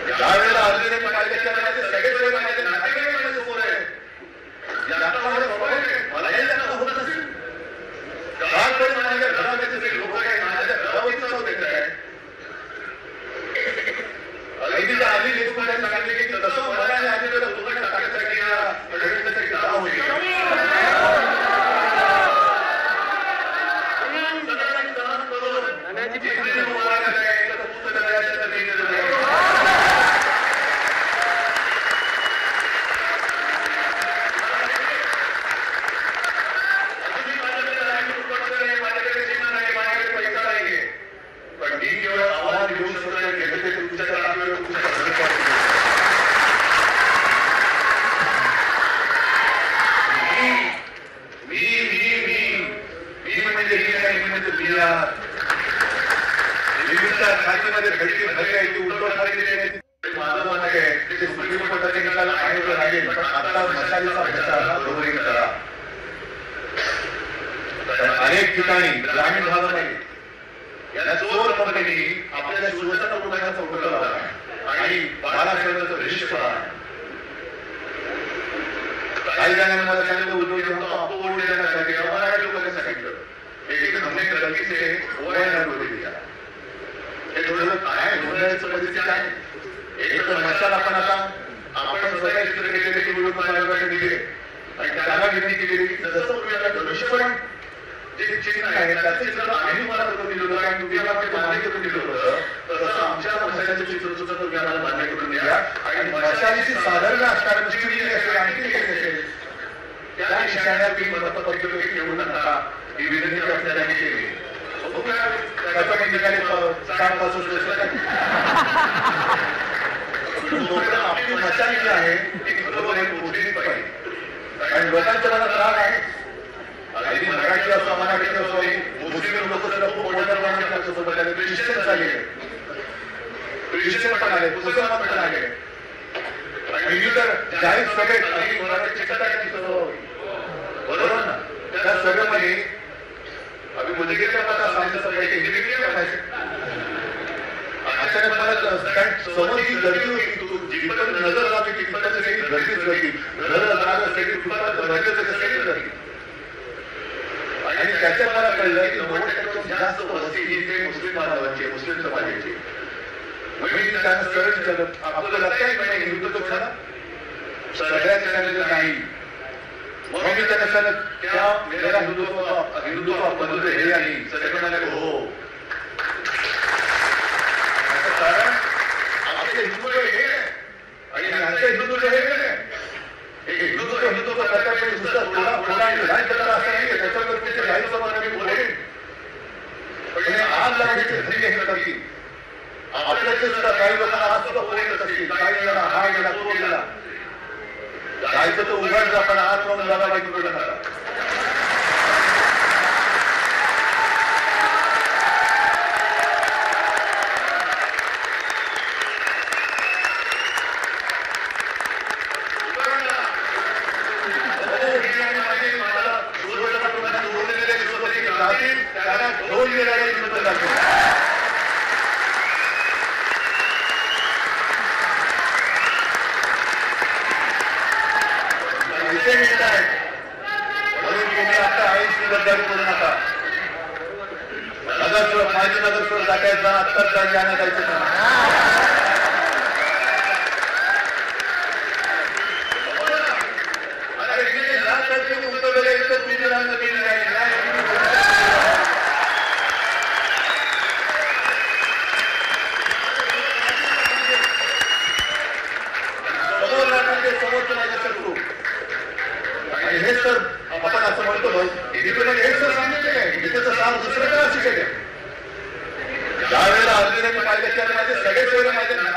ज्यावेळेला अर्जुन पाहिल्याच्या सगळे सोय माझ्या नातेवाईकांना समोर आहे. मलाही त्यांना होत असेल. कालपर्यंत माझ्या घरामध्ये जे लोक आहेत माझ्या घरावरती चालत आहे. अगदीच्या आधी लेखकांनी सांगितले की तसं मला आणि आधी त्याला दोघांना टाकायसाठी अनेक ठिकाणी ग्रामीण भागामध्ये याला चोर कंपनी आपल्या शिवसेना लोकांना चौकट लावला आणि बाळासाहेबांचं रिश्त काही जणांनी मला सांगितलं उद्योग अपवोट देण्यासाठी मराठी लोकांना सांगितलं एक हमने गलती से वय नव्हते दिला. हे थोडं काय होण्याची परिस्थिती आहे. एक तर मशाल आपण स्वतः चित्र केलेले की निवडणूक आयोगाने दिले आणि त्याला विनंती केली की जसं धनुष्यबाण जे चिन्ह आहे त्याचे चित्र आम्ही मला करून दिलं होतं आणि तुम्हाला मान्य करून दिलं होतं तसं आमच्या मशालीचं चित्र सुद्धा तुम्ही आम्हाला मान्य करून द्या आणि मशालीची साधारण राजकारण चिरलेली असेल आणखी काही असेल त्या निशाण्याला तुम्ही मतपत्र ठेवू नका ही विनंती आपल्याला केली. त्याच्या ठिकाणी काम पासून आपली मशाली जी आहे ती बरोबर पोचलीच पाहिजे आणि लोकांचा मला त्रास आहे. अगदी मराठी असो मराठी असो मुस्लिम लोक सुद्धा खूप मोठ्या प्रमाणात आले. ख्रिश्चन झाले ख्रिश्चन पण आले मुसलमान पण आले आणि मी तर जाहीर सभेत आणि मराठी बरोबर ना त्या सभेमध्ये आम्ही मुलगीच्या मला सांगितलं सगळ्याचे हिंदी अचानक मला समोर ही गर्दी होती. जिथपर्यंत नजर लावली तिथपर्यंत सगळी गर्दीच गर्दी घर जागा सगळी फुटपाथ भरलेच सगळी गर्दी आणि त्याच्यात मला कळलं की 90% जास्त वस्ती ही ते मुस्लिम बांधवांची मुस्लिम समाजाची. मी त्यांना सरळ विचारलं आपलं लक्षात नाही हिंदुत्व खरं सगळ्यांनी सांगितलं नाही. मग मी त्यांना सांगितलं त्या मेरा हिंदुत्व बदलतो हे आणि सगळे म्हणाले हो. कारण आपले हिंदुत्व हे आणि यांचं हिंदुत्व हे हिंदुत्व करताना दुसरा थोडा लढाई करणार असं नाही त्याच्यावर त्याचे काही समाजाने बोलेल पण आज लागण्याचे धैर्य हे करतील. आपल्याचे सुद्धा काही लोकांना आज सुद्धा बोलत असतील काही जण हा गेला तो गेला जायचं तो उघड आपण आज म्हणून झाला पाहिजे बोलत नका. हे सर आपण असं म्हणतो हे सर सांगितले काय इथं सार दुसरं काय असू शकेल. ज्यावेळेला अर्जुनाने पाहिल्याच्या सगळे सोयरे माझ्या